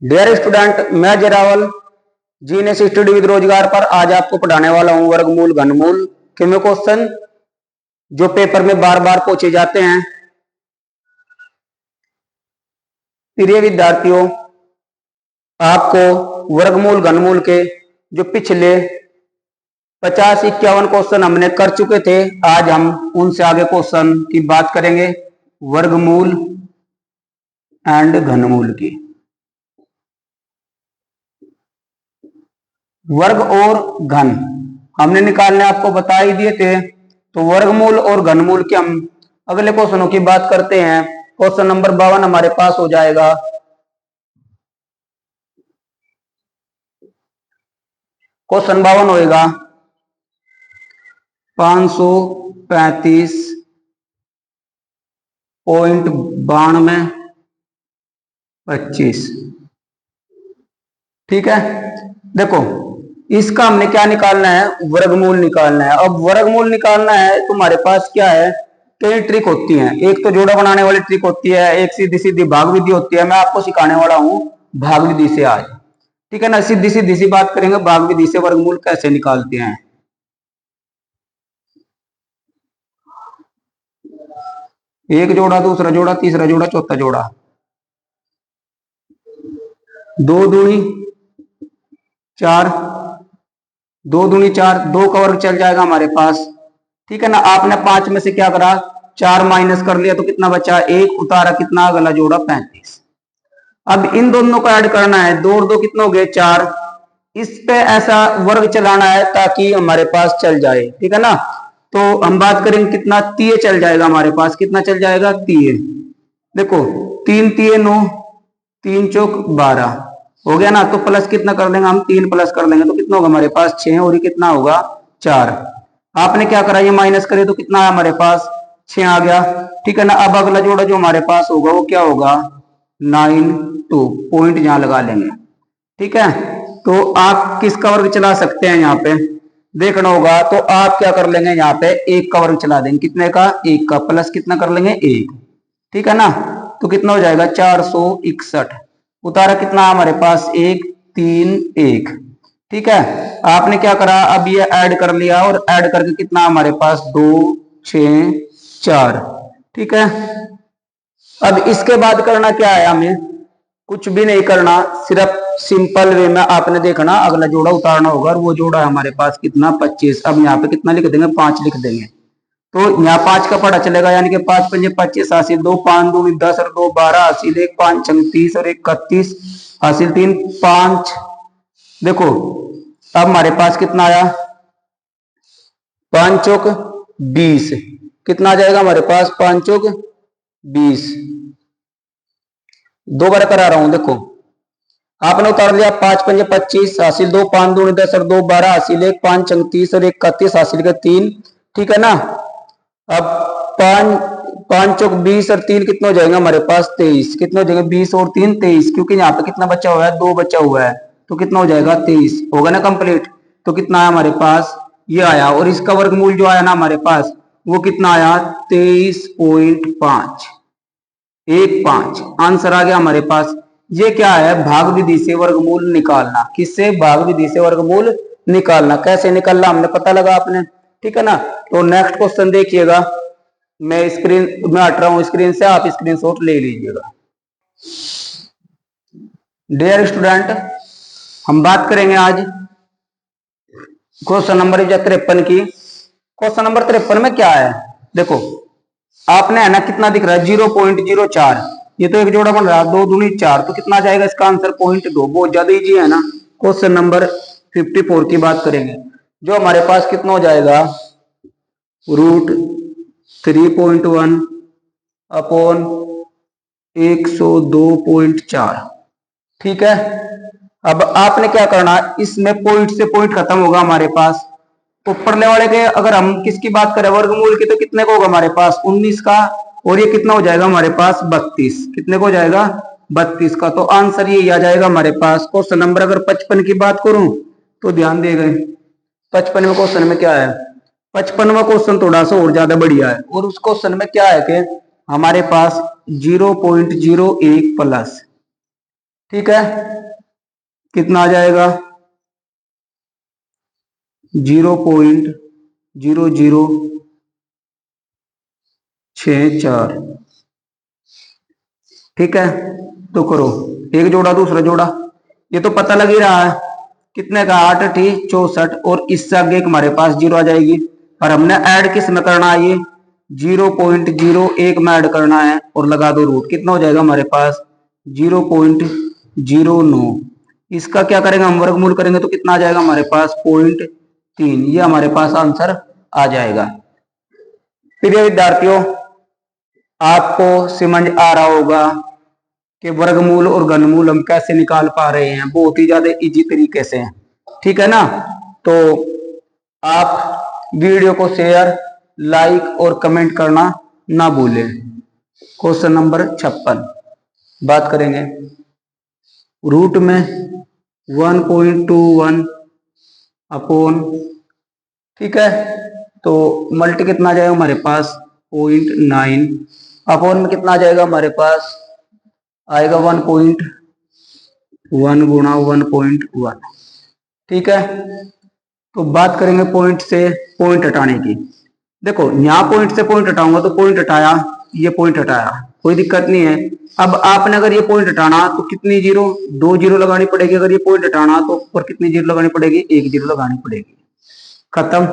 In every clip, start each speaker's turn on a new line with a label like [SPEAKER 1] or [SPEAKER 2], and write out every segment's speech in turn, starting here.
[SPEAKER 1] Dear student, मैं जरावल GNS study with रोजगार पर आज आपको पढ़ाने वाला हूं वर्गमूल घनमूल के में क्वेश्चन जो पेपर में बार बार पूछे जाते हैं। प्रिय विद्यार्थियों, आपको वर्गमूल घनमूल के जो पिछले 50-51 क्वेश्चन हमने कर चुके थे, आज हम उनसे आगे क्वेश्चन की बात करेंगे वर्गमूल एंड घनमूल की। वर्ग और घन हमने निकालने आपको बता ही दिए थे, तो वर्गमूल और घनमूल के हम अगले क्वेश्चनों की बात करते हैं। क्वेश्चन नंबर 52 हमारे पास हो जाएगा। क्वेश्चन 52 होएगा 535.9225। ठीक है, देखो इसका हमने क्या निकालना है, वर्गमूल निकालना है। अब वर्गमूल निकालना है, तुम्हारे पास क्या है, कई ट्रिक होती हैं। एक तो जोड़ा बनाने वाली ट्रिक होती है, एक सीधी सीधी भाग विधि होती है। मैं आपको सिखाने वाला हूं भाग विधि से आज। ठीक है ना, सीधी सीधी सी बात करेंगे, भाग विधि से वर्गमूल कैसे निकालते हैं। एक जोड़ा, दूसरा जोड़ा, तीसरा जोड़ा, चौथा जोड़ा, 2 दूनी 4, 2 दूनी 4, 2 का वर्ग चल जाएगा हमारे पास। ठीक है ना, आपने 5 में से क्या करा, 4 माइनस कर लिया तो कितना बचा, 1 उतारा, कितना अगला जोड़ा 35। अब इन दोनों को ऐड करना है, 2 और 2 कितना हो गए 4। इस पे ऐसा वर्ग चलाना है ताकि हमारे पास चल जाए। ठीक है ना, तो हम बात करेंगे कितना, 3 चल जाएगा हमारे पास। कितना चल जाएगा, 3। देखो 3 3 9, 3 चौक 12 हो गया ना। तो प्लस कितना कर देंगे हम, 3 प्लस कर देंगे तो कितना होगा हमारे पास 6, और ये कितना होगा 4। आपने क्या करा, ये माइनस करे तो कितना है हमारे पास 6 आ गया। ठीक है ना, अब अगला जोड़ा जो हमारे पास होगा वो क्या होगा 9 2, पॉइंट यहां लगा लेंगे। ठीक है, तो आप किसका वर्ग चला सकते हैं, यहाँ पे देखना होगा। तो आप क्या कर लेंगे, यहाँ पे 1 का वर्ग चला देंगे। कितने का, 1 का, प्लस कितना कर लेंगे 1। ठीक है ना, तो कितना हो जाएगा 461। उतारा कितना हमारे पास 1 3 1। ठीक है, आपने क्या करा, अब ये ऐड कर लिया और ऐड करके कितना हमारे पास 2 6 4। ठीक है, अब इसके बाद करना क्या है, हमें कुछ भी नहीं करना, सिर्फ सिंपल वे में आपने देखना अगला जोड़ा उतारना होगा, और वो जोड़ा है हमारे पास कितना 25। अब यहाँ पे कितना लिख देंगे, 5 लिख देंगे। तो यहाँ 5 का पढ़ा चलेगा, यानी कि 5 पंजे 25 हासिल 2, 5 2 10 और 2 12 हासिल 1, 5 6 30 और 1 31 हासिल 3 5। देखो अब हमारे पास कितना आया, 5 चौक 20। कितना आ जाएगा हमारे पास, 5 चौक 20। दो बार करा रहा हूं, देखो आपने उतार लिया 5 पंजे 25 हासिल 2, 5 2 10 और 2 12 हासिल 1, 5 36 और 1 31 हासिल के 3। ठीक है ना, अब 5 चौक 20 और 3 कितना हो जाएगा हमारे पास 23। कितना हो जाएगा 20 और 3 23, क्योंकि यहाँ पे कितना बचा हुआ है, 2 बचा हुआ है, तो कितना हो जाएगा 23 होगा ना कंप्लीट। तो कितना आया हमारे पास, ये आया, और इसका वर्गमूल जो आया ना हमारे पास वो कितना आया 23.5 15। आंसर आ गया हमारे पास। ये क्या है, भाग विधि से वर्गमूल निकालना। किससे, भाग विधि से वर्गमूल निकालना। कैसे निकालना हमने पता लगा आपने। ठीक है ना, तो नेक्स्ट क्वेश्चन देखिएगा। मैं स्क्रीन में हट रहा हूं स्क्रीन से, आप स्क्रीनशॉट ले लीजिएगा। डियर स्टूडेंट, हम बात करेंगे आज क्वेश्चन नंबर 53 की। क्वेश्चन नंबर 53 में क्या है, देखो आपने है ना कितना दिख रहा है 0.04। ये तो एक जोड़ा बन रहा है, 2 दूनी 4, तो कितना आ जाएगा इसका आंसर 0.2। बहुत ज्यादा इजी है ना। क्वेश्चन नंबर 54 की बात करेंगे, जो हमारे पास कितना हो जाएगा √3.1 अपॉन 102.4। ठीक है, अब आपने क्या करना, इसमें पॉइंट से पॉइंट खत्म होगा हमारे पास। ऊपरले वाले के अगर हम किसकी बात करें वर्गमूल की, तो कितने को होगा हमारे पास 19 का, और ये कितना हो जाएगा हमारे पास 32। कितने को हो जाएगा 32 का। तो आंसर ये आ जाएगा हमारे पास। क्वेश्चन नंबर अगर 55 की बात करूं तो ध्यान दे गए, 55वें क्वेश्चन में क्या है, 55वां क्वेश्चन थोड़ा सा और ज्यादा बढ़िया है। और उस क्वेश्चन में क्या है कि हमारे पास 0.01 प्लस ठीक है, कितना आ जाएगा 0.0064। ठीक है, तो करो एक जोड़ा दूसरा जोड़ा, ये तो पता लग ही रहा है कितने का 8 ठी 64 और इससे आगे हमारे पास 0 आ जाएगी। और हमने ऐड किस में करना है, ये 0.01 में ऐड करना है और लगा दो रूट, कितना हो जाएगा हमारे पास 0.09। इसका क्या करेंगे हम, वर्गमूल करेंगे तो कितना आ जाएगा हमारे पास 0.3। ये हमारे पास आंसर आ जाएगा। प्रिय विद्यार्थियों, आपको समझ आ रहा होगा कि वर्गमूल और घनमूल हम कैसे निकाल पा रहे हैं, बहुत ही ज्यादा इजी तरीके से। ठीक है ना, तो आप वीडियो को शेयर, लाइक और कमेंट करना ना भूलें। क्वेश्चन नंबर 56 बात करेंगे। रूट में 1.21 अपॉन, ठीक है, तो मल्टी कितना आ जाएगा हमारे पास 0.9 अपॉन में कितना आ जाएगा हमारे पास आएगा 1.1 गुणा 1.1। ठीक है, तो बात करेंगे पॉइंट से पॉइंट हटाने की। देखो यहाँ पॉइंट से पॉइंट हटाऊंगा तो पॉइंट हटाया, ये पॉइंट हटाया, कोई दिक्कत नहीं है। अब आपने अगर ये पॉइंट हटाना तो कितनी जीरो, 2 जीरो लगानी पड़ेगी। अगर ये पॉइंट हटाना तो ऊपर कितनी जीरो लगानी पड़ेगी, 1 जीरो लगानी पड़ेगी। खत्म,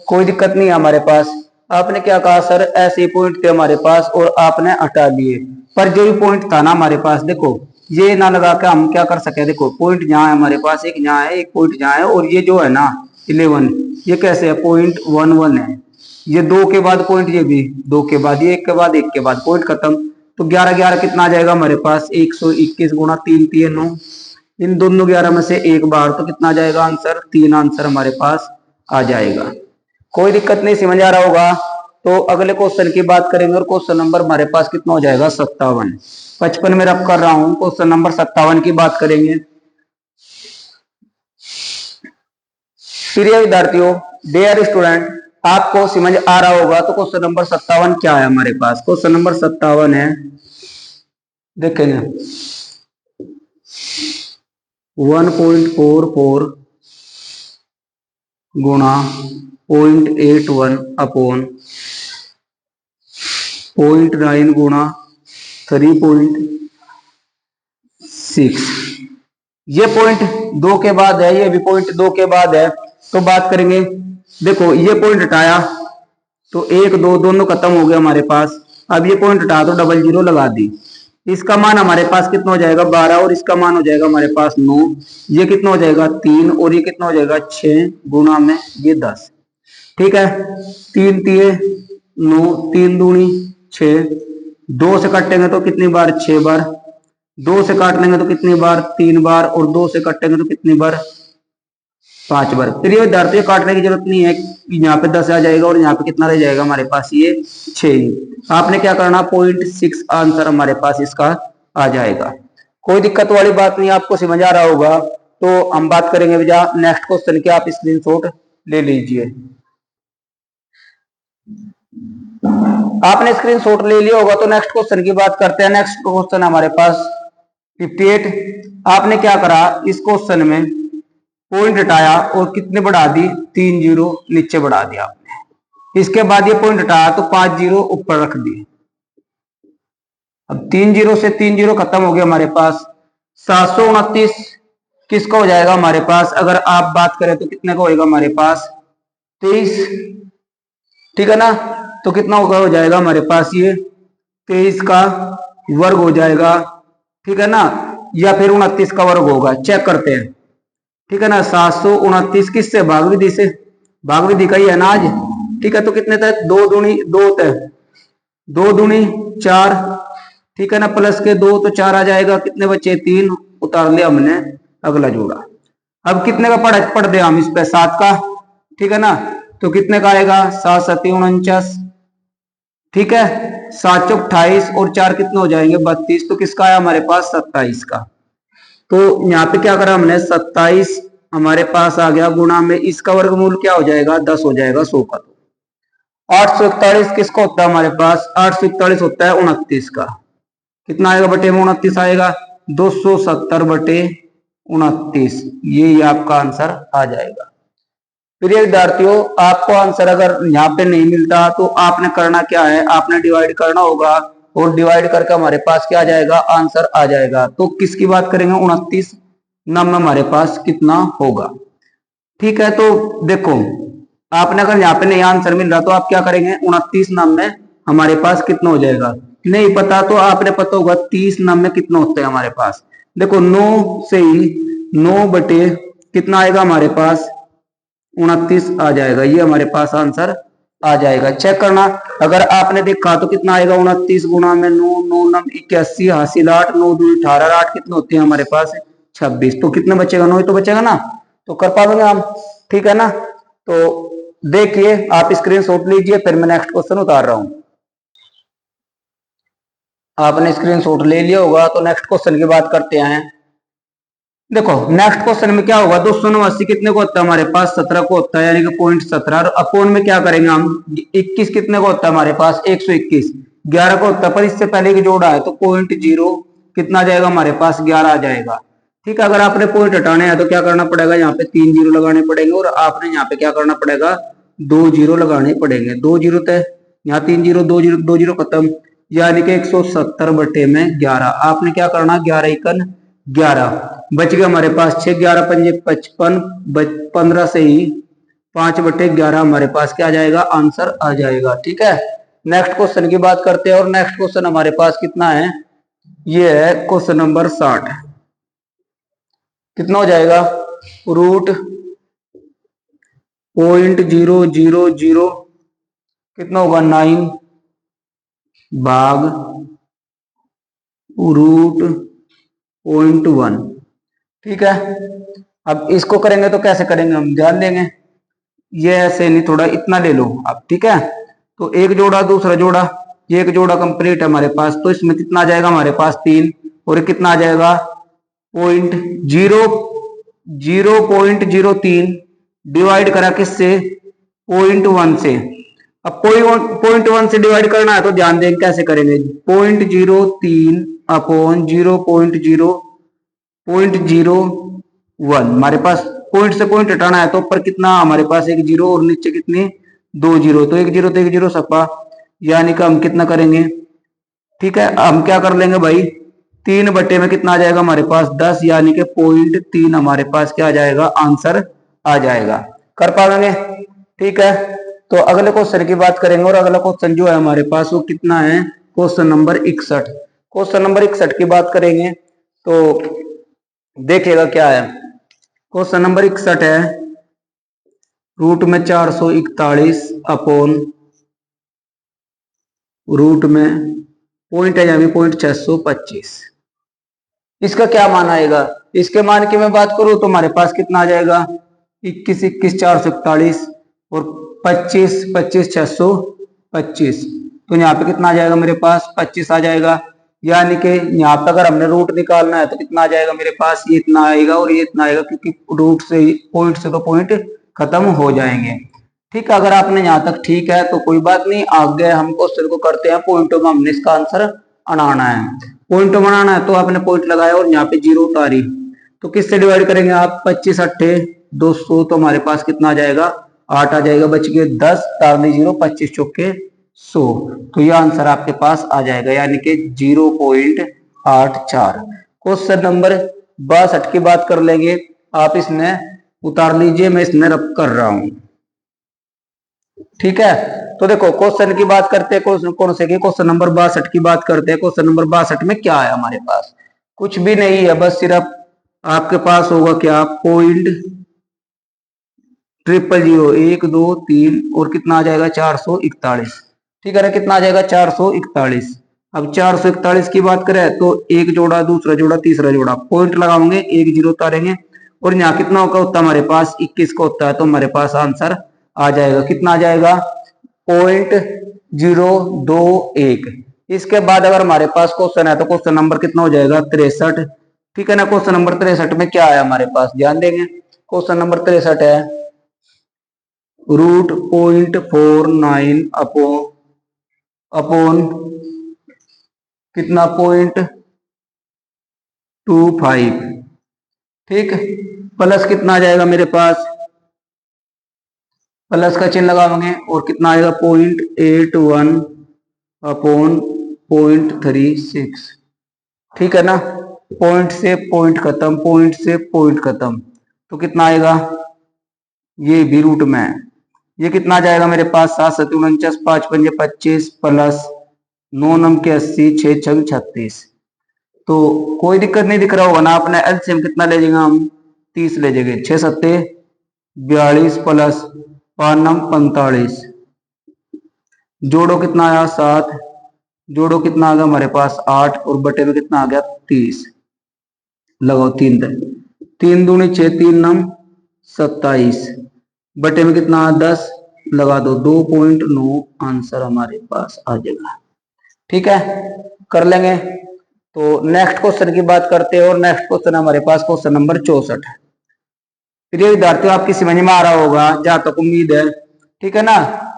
[SPEAKER 1] कोई दिक्कत नहीं है हमारे पास। आपने क्या कहा सर, ऐसे पॉइंट थे हमारे पास और आपने हटा लिए, पर जो भी पॉइंट था ना हमारे पास, देखो ये ना लगा के हम क्या कर सके। देखो पॉइंट जहाँ है हमारे पास, एक यहाँ है, एक पॉइंट जहाँ है, और ये जो है ना 11, ये कैसे है 0.11 है। ये 2 के बाद पॉइंट, ये भी 2 के बाद, ये 1 के बाद 1 के बाद पॉइंट खत्म। तो 11 11 कितना आ जाएगा हमारे पास 121 गुणा 3 3 9, इन दोनों 11 में से एक बार तो कितना आ जाएगा आंसर, 3 आंसर हमारे पास आ जाएगा। कोई दिक्कत नहीं, समझ आ रहा होगा। तो अगले क्वेश्चन की बात करेंगे और क्वेश्चन नंबर हमारे पास कितना हो जाएगा 57। 55 में रब कर रहा हूं, क्वेश्चन नंबर 57 की बात करेंगे। प्रिय विद्यार्थियों, डियर स्टूडेंट, आपको समझ आ रहा होगा। तो क्वेश्चन नंबर 57 क्या है हमारे पास, क्वेश्चन नंबर 57 है, देखेंगे 1.44 गुणा 0.81 अपॉन 0.9 गुणा 3.6। ये पॉइंट 2 के बाद है, ये भी पॉइंट 2 के बाद है। तो बात करेंगे, देखो ये पॉइंट हटाया तो 1 2 दोनों खत्म हो गया हमारे पास। अब ये पॉइंट हटा तो डबल जीरो लगा दी। इसका मान हमारे पास कितना हो जाएगा 12 और इसका मान हो जाएगा हमारे पास 9। ये कितना हो जाएगा 3 और ये कितना हो जाएगा 6 गुणा में ये 10। ठीक है, 3 3 9, 3 दूनी 6, 2 से काटेंगे तो कितनी बार 6 बार, 2 से काट लेंगे तो कितनी बार 3 बार, और 2 से काटेंगे तो कितनी बार 5 बार। प्रिय विद्यार्थियों, काटने की जरूरत नहीं है, यहाँ पे 10 आ जाएगा और यहाँ पे कितना रह जाएगा हमारे पास ये 6। आपने क्या करना 0.6 आंसर हमारे पास इसका आ जाएगा। कोई दिक्कत वाली बात नहीं, आपको समझ आ रहा होगा। तो हम बात करेंगे भैया नेक्स्ट क्वेश्चन की, आप स्क्रीनशॉट ले लीजिए। आपने स्क्रीनशॉट ले लिया होगा तो नेक्स्ट क्वेश्चन की बात करते हैं। नेक्स्ट क्वेश्चन हमारे पास 58। आपने क्या करा, इस क्वेश्चन में पॉइंट हटाया और कितने बढ़ा दी, 3 जीरो नीचे बढ़ा दिया आपने। इसके बाद ये पॉइंट हटाया तो 5 जीरो ऊपर रख दिए। अब 3 जीरो से 3 जीरो खत्म हो गया हमारे पास। 729 किसका हो जाएगा हमारे पास, अगर आप बात करें तो कितने का होएगा हमारे पास 23। ठीक है ना, तो कितना होगा हो जाएगा हमारे पास ये 23 का वर्ग हो जाएगा। ठीक है ना, या फिर 29 का वर्ग होगा, चेक करते हैं। ठीक है ना, 729 किससे, भाग विधि से, भाग विधि का ही है ना आज। ठीक है, तो कितने तक 2 दूनी 2 तक 2 दूनी 4। ठीक है ना, प्लस के 2 तो 4 आ जाएगा, कितने बच्चे 3 उतार लिया हमने अगला जोड़ा। अब कितने का पढ़ दे हम इस पे 7 का। ठीक है ना, तो कितने का आएगा 7 7 49। ठीक है, 7 चौक 28 और 4 कितने हो जाएंगे 32। तो किसका आया हमारे पास 27 का। तो यहाँ पे क्या करा हमने 27 हमारे पास आ गया, गुणा में इसका वर्गमूल क्या हो जाएगा 10 हो जाएगा 100 का। तो 841 किसका होता है हमारे पास, 841 होता है 29 का। कितना आएगा बटे में 29 आएगा, 270/29, ये आपका आंसर आ जाएगा। प्रिय विद्यार्थियों, आपको आंसर अगर यहाँ पे नहीं मिलता तो आपने करना क्या है, आपने डिवाइड करना होगा और डिवाइड करके हमारे पास क्या आ जाएगा, आंसर आ जाएगा। तो किसकी बात करेंगे, 29 नंबर हमारे पास कितना होगा। ठीक है, तो देखो आपने अगर यहाँ पे नहीं आंसर मिल रहा तो आप क्या करेंगे, 29 नाम में हमारे पास कितना हो जाएगा, नहीं पता तो आपने पता होगा 30 नाम में कितना होता है हमारे पास। देखो 9 से ही 9 बटे कितना आएगा हमारे पास, 29 आ जाएगा, ये हमारे पास आंसर आ जाएगा। चेक करना, अगर आपने देखा तो कितना आएगा, 29 गुणा में 9, 9 नम 81, हासिल 8, 9 दूनी 18, 8 कितने होते हैं हमारे पास 26, तो कितने बचेगा, 9 ही तो बचेगा ना, तो कर पाएंगे हम। ठीक है ना, तो देखिए आप स्क्रीनशॉट लीजिए, फिर मैं नेक्स्ट क्वेश्चन उतार रहा हूं। आपने स्क्रीनशॉट ले लिया होगा, तो नेक्स्ट क्वेश्चन की बात करते हैं। देखो नेक्स्ट क्वेश्चन में क्या होगा, 289 कितने को होता है हमारे पास, 17 को होता है, यानी कि 0.17, और अपोन में क्या करेंगे हम, 21 कितने को होता है हमारे पास, 121, 11 को होता है, पर इससे पहले की जोड़ा है तो 0.0 कितना आ जाएगा हमारे पास, 11 आ जाएगा। ठीक है, अगर आपने पॉइंट हटाने हैं तो क्या करना पड़ेगा, यहाँ पे 3 जीरो लगाने पड़ेंगे, और आपने यहाँ पे क्या करना पड़ेगा, 2 जीरो लगाने पड़ेंगे, 2 जीरो तय, यहाँ 3 जीरो, 2 जीरो, 2 जीरो खत्म, यानी कि 170/11। आपने क्या करना, 11 एकन 11 बच गया हमारे पास 6, 11 पंजे 55, 15 से ही 5/11 हमारे पास क्या आ जाएगा, आंसर आ जाएगा। ठीक है, नेक्स्ट क्वेश्चन की बात करते हैं, और नेक्स्ट क्वेश्चन हमारे पास कितना है, ये है क्वेश्चन नंबर 60। कितना हो जाएगा, रूट 0.000 कितना होगा, 9 भाग रूट 0.1। ठीक है, अब इसको करेंगे तो कैसे करेंगे, हम ध्यान देंगे, ये ऐसे नहीं, थोड़ा इतना ले लो आप। ठीक है, तो एक जोड़ा दूसरा जोड़ा, ये एक जोड़ा कंप्लीट है हमारे पास, तो इसमें कितना आ जाएगा हमारे पास 3, और कितना आ जाएगा 0.03 डिवाइड करा किससे, 0.1 से। अब 0.1 से डिवाइड करना है तो ध्यान दें कैसे करेंगे, 0.03 अपॉन 0.01 हमारे पास, पॉइंट से पॉइंट हटाना है तो ऊपर कितना हमारे पास एक जीरो, और नीचे कितने 2 जीरो, तो एक जीरो तो एक जीरो सपा, यानी कि हम कितना करेंगे। ठीक है, हम क्या कर लेंगे भाई, 3 बटे में कितना आ जाएगा हमारे पास 10, यानी कि 0.3 हमारे पास क्या आ जाएगा, आंसर आ जाएगा। कर पाएंगे। ठीक है, तो अगले क्वेश्चन की बात करेंगे, और अगला क्वेश्चन जो है हमारे पास वो कितना है, क्वेश्चन नंबर 61। क्वेश्चन नंबर 61 की बात करेंगे तो देखिएगा क्या है, क्वेश्चन नंबर 61 है, रूट में 441 अपॉन रूट में पॉइंट है यहाँ भी 0.625, इसका क्या मान आएगा। इसके मान की मैं बात करूं तो हमारे पास कितना आ जाएगा, 21 21 441 और 25 25 625, तो यहाँ पे कितना आ जाएगा मेरे पास 25 आ जाएगा, यानी कि यहाँ पे अगर हमने रूट निकालना है तो कितना आ जाएगा मेरे पास, ये इतना आएगा और ये इतना आएगा, क्योंकि रूट से पॉइंट से तो पॉइंट खत्म हो जाएंगे। ठीक है, अगर आपने यहाँ तक ठीक है तो कोई बात नहीं, आगे हम क्वेश्चन को करते हैं, पॉइंटों में हमने इसका आंसर बनाना है। पॉइंट बनाना है तो आपने पॉइंट लगाया और यहाँ पे जीरो उतारी, तो किससे डिवाइड करेंगे आप, 25 अट्ठे 200, तो हमारे पास कितना आ जाएगा 8 आ जाएगा, बच गए 10, तारनी जीरो, 25 चौके 100, तो ये आंसर आपके पास आ जाएगा, यानी कि 0.84। क्वेश्चन नंबर 62 की बात कर लेंगे, आप इसमें उतार लीजिए, मैं इसमें रब कर रहा हूं। ठीक है, तो देखो क्वेश्चन की बात करते हैं, कौन से की, क्वेश्चन नंबर 62 की बात करते हैं। क्वेश्चन नंबर 62 में क्या है हमारे पास, कुछ भी नहीं है, बस सिर्फ आपके पास होगा क्या, 0.000 1 2 3 और कितना आ जाएगा 441। ठीक है ना, कितना आ जाएगा 441। अब 441 की बात करें तो एक जोड़ा दूसरा जोड़ा तीसरा जोड़ा, पॉइंट लगाओगे, एक जीरो उतारेंगे, और यहाँ कितना होता है हमारे पास 21 का होता है, तो हमारे पास आंसर आ जाएगा, कितना आ जाएगा 0.021। इसके बाद अगर हमारे पास क्वेश्चन है तो क्वेश्चन नंबर कितना हो जाएगा 63। ठीक है ना, क्वेश्चन नंबर 63 में क्या है हमारे पास, ध्यान देंगे, क्वेश्चन नंबर 63 है, रूट 0.49 अपॉन कितना 25, ठीक। प्लस कितना आ जाएगा मेरे पास, प्लस का चिन्ह लगाओगे और कितना आएगा 0.81 अपॉन 0.36, ठीक है ना। पॉइंट से पॉइंट खत्म, पॉइंट से पॉइंट खत्म, तो कितना आएगा, ये भी रूट में है। ये कितना आ जाएगा मेरे पास 7 7 49 5 5 25 प्लस 9 9 के 80 6 6 36। तो कोई दिक्कत नहीं दिख रहा होगा ना, अपने एलसीएम कितना ले जाएंगे हम, 30 ले जाएंगे। 6 7 42 प्लस 5 9 45, जोड़ो कितना आया 7, जोड़ो कितना आ गया हमारे पास 8 और बटे में कितना आ गया 30, लगाओ 3 3 दूनी 6 3 9 27, बटे में कितना 10, लगा दो 2.9 आंसर हमारे पास आ जाएगा, ठीक है। कर लेंगे। तो नेक्स्ट क्वेश्चन की बात करते हैं और नेक्स्ट क्वेश्चन हमारे पास क्वेश्चन नंबर 64। प्रिय विद्यार्थियों, आपकी समझ में आ रहा होगा जहां तक उम्मीद है, ठीक है ना।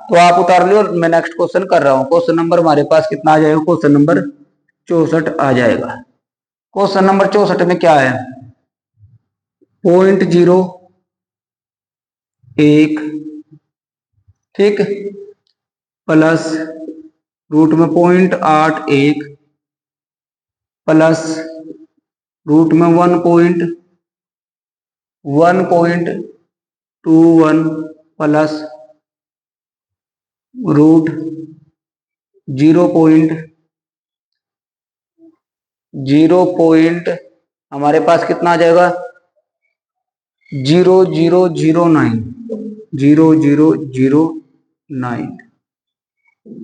[SPEAKER 1] तो आप उतार लो, मैं नेक्स्ट क्वेश्चन कर रहा हूं। क्वेश्चन नंबर हमारे पास कितना आ जाएगा, क्वेश्चन नंबर 64 आ जाएगा। क्वेश्चन नंबर 64 में क्या है, 0.01, ठीक, प्लस रूट में 0.81 प्लस रूट में 1.21 प्लस रूट 0.0 हमारे पास कितना आ जाएगा 0009, 0009,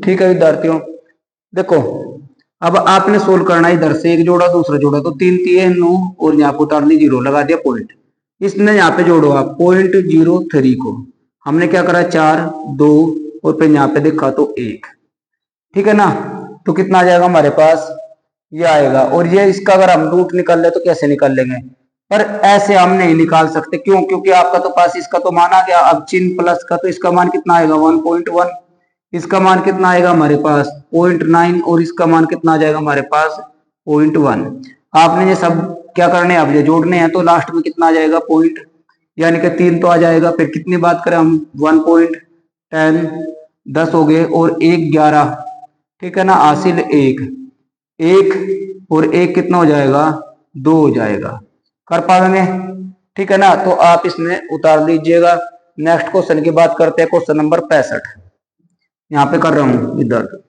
[SPEAKER 1] ठीक है विद्यार्थियों। देखो अब आपने सोल्व करना है, इधर से एक जोड़ा दूसरा जोड़ा, तो 3 3 9 और यहाँ पे उतार ली 0, लगा दिया पॉइंट। इसने यहाँ पे जोड़ो आप 0.03 को, हमने क्या करा 4 2 और फिर यहाँ पे देखा तो 1, ठीक है ना। तो कितना आ जाएगा हमारे पास, ये आएगा। और ये इसका अगर हम रूट निकाल ले तो कैसे निकाल लेंगे, पर ऐसे हम नहीं निकाल सकते, क्यों, क्योंकि आपका तो पास इसका तो मान आ गया। अब चिन्ह प्लस का, तो इसका मान कितना आएगा 1.1, इसका मान कितना आएगा हमारे पास 0.9 और इसका मान कितना आ जाएगा हमारे पास 0.1। आपने ये सब क्या करने हैं, अब ये जोड़ने हैं, तो लास्ट में कितना आ जाएगा पॉइंट, यानी कि 3 तो आ जाएगा। फिर कितनी बात करें हम 1.10, 10 हो गए और 1 11, ठीक है ना। हासिल 1 1 और 1 कितना हो जाएगा 2 हो जाएगा, कर पाएंगे, ठीक है ना। तो आप इसमें उतार लीजिएगा। नेक्स्ट क्वेश्चन की बात करते हैं, क्वेश्चन नंबर 65 यहाँ पे कर रहा हूं इधर,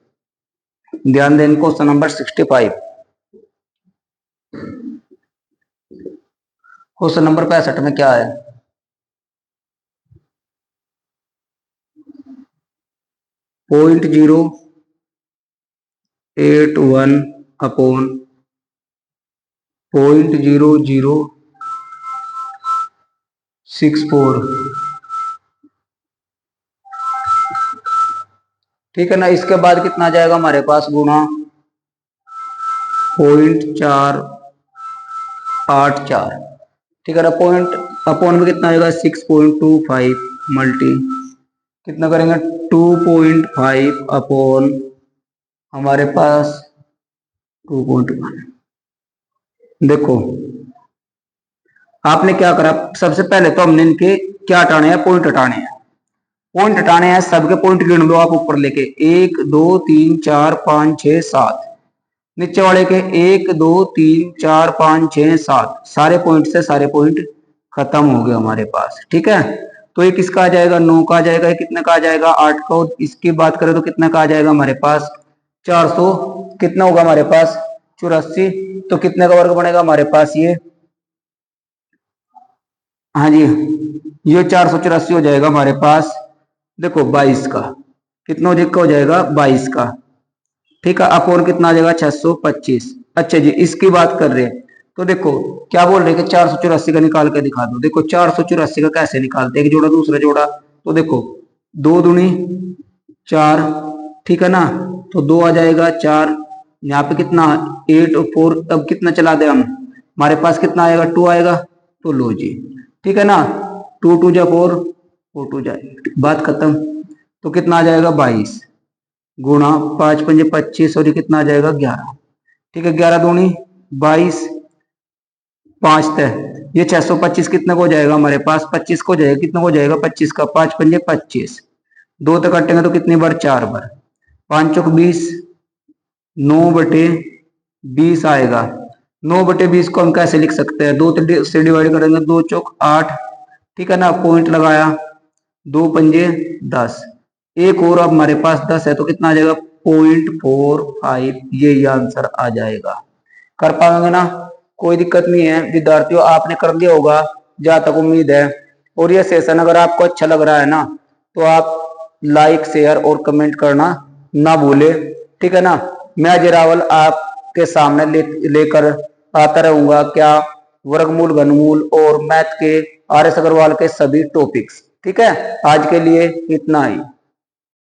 [SPEAKER 1] ध्यान दें। क्वेश्चन नंबर 65, क्वेश्चन नंबर 65 में क्या है, 0.081 अपॉन 0.0064, ठीक है ना। इसके बाद कितना आ जाएगा हमारे पास गुणा 0.484, ठीक है ना। पॉइंट अपॉन में कितना आएगा 6.25 मल्टी कितना करेंगे 2.5 अपॉन हमारे पास 2.1। देखो आपने क्या करा, सबसे पहले तो हमने इनके क्या हटाने हैं, पॉइंट हटाने हैं। पॉइंट हटाने हैं, सबके पॉइंट गिन लो आप ऊपर लेके, 1 2 3 4 5 6 7, नीचे वाले के 1 2 3 4 5 6 7, सारे पॉइंट से सारे पॉइंट खत्म हो गए हमारे पास, ठीक है। तो ये किसका आ जाएगा 9 का आ जाएगा, कितने का आ जाएगा 8 का। और इसकी बात करें तो कितने का आ जाएगा हमारे पास 400, कितना होगा हमारे पास 84। तो कितने का वर्ग बनेगा हमारे पास ये, हाँ जी, ये 484 हो जाएगा हमारे पास। देखो 22 का, कितना का हो जाएगा 22 का, ठीक है। अपोन कितना आ जाएगा 625। अच्छा जी, इसकी बात कर रहे हैं तो देखो क्या बोल रहे हैं कि 484 का निकाल के दिखा दो। देखो 484 का कैसे निकालते हैं, एक जोड़ा दूसरा जोड़ा, तो देखो 2 दूनी 4, ठीक है ना। तो 2 आ जाएगा 4, यहाँ पे कितना 8 और 4, अब कितना चला दे हम, हमारे पास कितना आएगा 2 आएगा। तो लो जी, ठीक है ना, 2 2 जा 4, 4 2 जाए, बात खत्म। तो कितना आ जाएगा 22 गुणा 5 5 25 और ये कितना आ जाएगा 11, ठीक है। 11 दूनी 22 5 तय, ये 625 कितने को हो जाएगा हमारे पास, 25 को हो जाएगा, कितने को हो जाएगा 25 का, 5 पंजे 25, 2 तक कटेंगे तो कितनी बार, 4 बार, 5 चौक 20, 9/20 आएगा। 9/20 को हम कैसे लिख सकते हैं, 2 से डिवाइड करेंगे, 2 चौक 8, ठीक है ना, पॉइंट लगाया, 2 पंजे 10, एक और अब हमारे पास 10 है तो कितना आ जाएगा 0.45, ये आंसर आ जाएगा। कर पाएंगे ना, कोई दिक्कत नहीं है विद्यार्थियों, आपने कर लिया होगा जहां तक उम्मीद है। और ये सेशन अगर आपको अच्छा लग रहा है ना तो आप लाइक शेयर और कमेंट करना ना भूले, ठीक है ना। मैं अजय रावल आपके सामने लेकर आता रहूंगा क्या, वर्गमूल, घनमूल और मैथ के RS अग्रवाल के सभी टॉपिक्स, ठीक है। आज के लिए इतना ही।